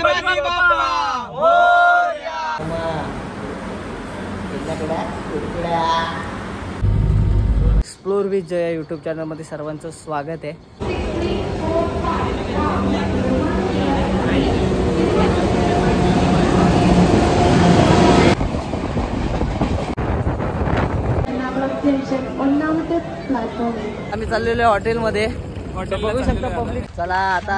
Ganpati Bappa Morya. Explore with Jay YouTube चॅनलमध्ये सर्वांचं स्वागत आहे. आम्ही चाललेलो हॉटेलमध्ये, बघू शकता पब्लिक. चला आता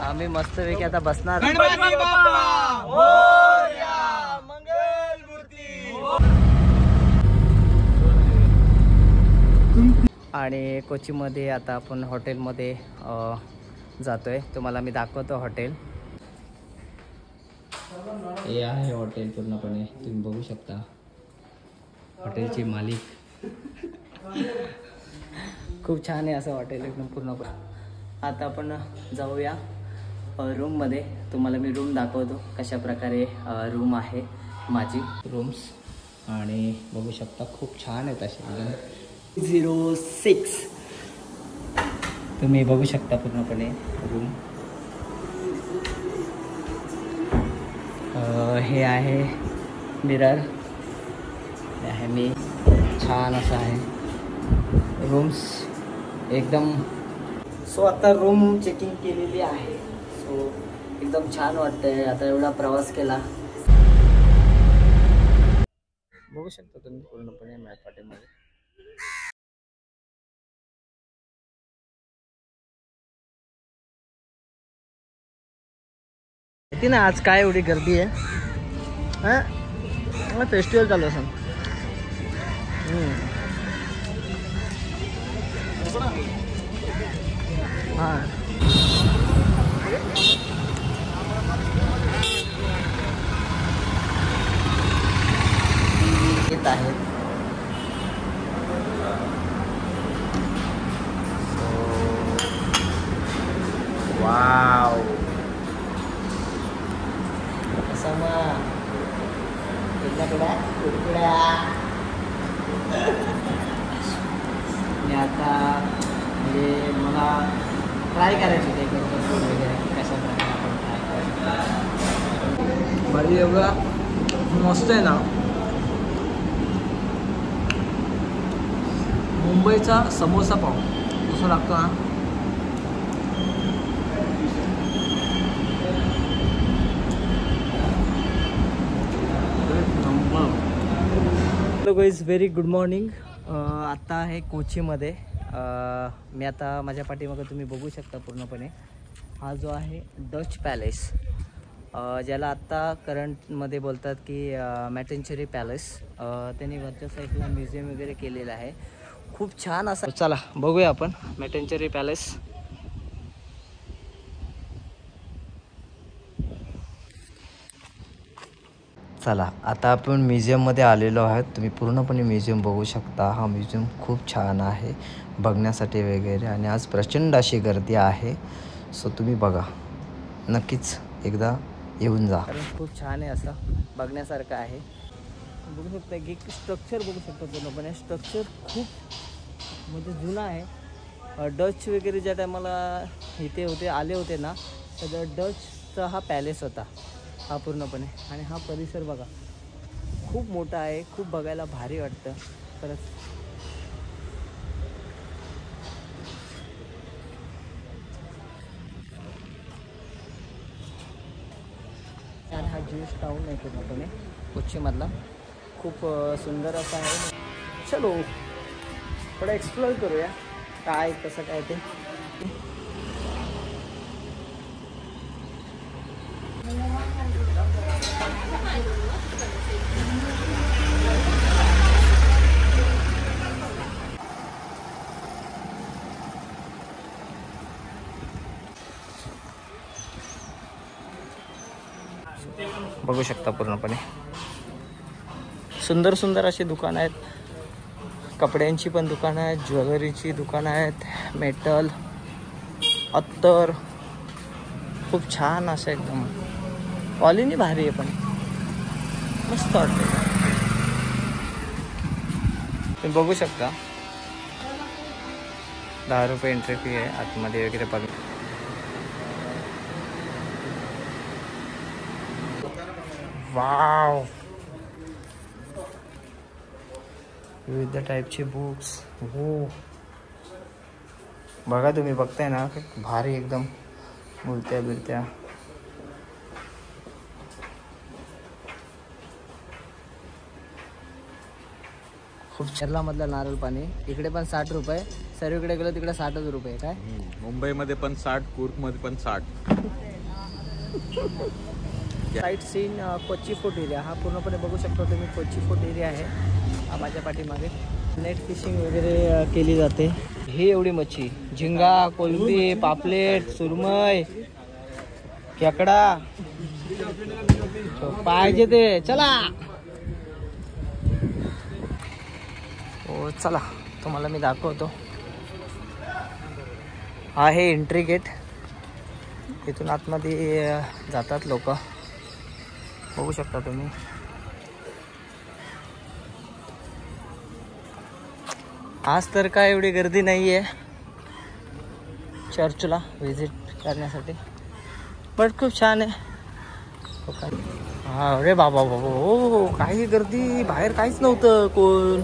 आम्ही मस्तपैकी आता बसणार. गणपती बाप्पा मोरया, मंगलमूर्ती. आणि कोचीमध्ये आता आपण हॉटेलमध्ये जातोय. तुम्हाला मी दाखवतो हॉटेल. हे आहे हॉटेल पूर्णपणे, तुम्ही बघू शकता. हॉटेलची मालिक खूप छान आहे असं हॉटेल एकदम पूर्णपणे. आता आपण जाऊया रूममध्ये. तुम्हाला मी रूम दाखवतो कशा प्रकारे रूम आहे माझी रूम्स. आणि बघू शकता खूप छान आहेत असे एकदम 06 तुम्ही बघू शकता पूर्णपणे रूम. हे आहे मिरर, हे आहे मी. छान असं आहे रूम्स एकदम. सो आता रूम चेकिंग केलेली आहे. सो एकदम छान वाटतंय. आता एवढा प्रवास केला, बघू शकता तुम्ही पूर्णपणे मॅप हॉटेलमध्ये. माहिती ना आज काय एवढी गर्दी आहे. हां फेस्टिवल चालू असं. हां येत आहेत. वाव असं मग कुरकुड्या. मी आता म्हणजे मला ट्राय करायची ते वगैरे कशा प्रकारे आपण ट्राय करायचं. भारी एवढा मस्त आहे ना. मुंबईचा समोसा पाव कसं लागतो ना. Hello guys, very good morning. आत्ता आहे कोचीमध्ये. मी आता माझ्या पाठीमागं तुम्ही बघू शकता पूर्णपणे हा जो आहे डच पॅलेस, ज्याला आत्ता करंटमध्ये बोलतात की मॅटेंचरी पॅलेस. त्यांनी वरच्या साईडला म्युझियम वगैरे केलेलं आहे. खूप छान असं. चला बघूया आपण मॅटेंचरी पॅलेस. चला आता आपण म्युझियममध्ये आलेलो आहोत. तुम्ही पूर्णपणे म्युझियम बघू शकता. हा म्युझियम खूप छान आहे बघण्यासाठी वगैरे. आणि आज प्रचंड अशी गर्दी आहे. सो तुम्ही बघा, नक्कीच एकदा येऊन जा. खूप छान आहे, असं बघण्यासारखं आहे. बघू शकता की स्ट्रक्चर बघू शकता पूर्णपणे. स्ट्रक्चर खूप म्हणजे जुना आहे. डच वगैरे ज्या टायमाला इथे होते आले होते ना, तर डचचा हा पॅलेस होता हा पूर्णपणे. आणि हा परिसर बघा खूप मोठा आहे, खूप बघायला भारी वाटतं खरंच. आणि हा ज्यूस टाऊन आहे पूर्णपणे कोचीमधला. खूप सुंदर असा आहे. चलो थोडं एक्सप्लोर करूया काय कसं काय ते. बघू शकता पूर्णपणे सुंदर सुंदर अशी दुकानं आहेत. कपड्यांची पण दुकानं आहेत, ज्वेलरीची दुकानं आहेत, मेटल, अत्तर. खूप छान असं एकदम कॉलनी भारी आहे, पण मस्त वाटतं. तुम्ही बघू शकता 10 रुपये एंट्री फी आहे आतमध्ये वगैरे बघ. वाव, विविध टाईपचे बुक्स. हो बघा, तुम्ही बघताय ना, भारी एकदम मूर्त्या बिरत्या. खूप केरलामधलं नारळ पाणी इकडे पण 60 रुपये, सर्वीकडे गेलो तिकडे 60 रुपये. काय मुंबईमध्ये पण 60, कूर्गमध्ये पण 60. Sight seen Kochi fort area हा पूर्णपणे बघू शकता तुम्ही. कोची फोर्ट एरिया आहे हा माझ्या पाठीमागे. नेट फिशिंग वगैरे केली जाते. ही एवढी मच्छी, झिंगा, कोलंबी, पापलेट, सुरमई, खेकडा पाहिजे ते. चला हो चला, तुम्हाला मी दाखवतो. हा हे एंट्री गेट, इथून आतमध्ये जातात लोक, बघू शकता तुम्ही. आज तर काय एवढी गर्दी नाही आहे चर्चला व्हिजिट करण्यासाठी, बट खूप छान आहे. हा अरे बाबा बाबा, हो काही गर्दी, बाहेर काहीच नव्हतं कोण.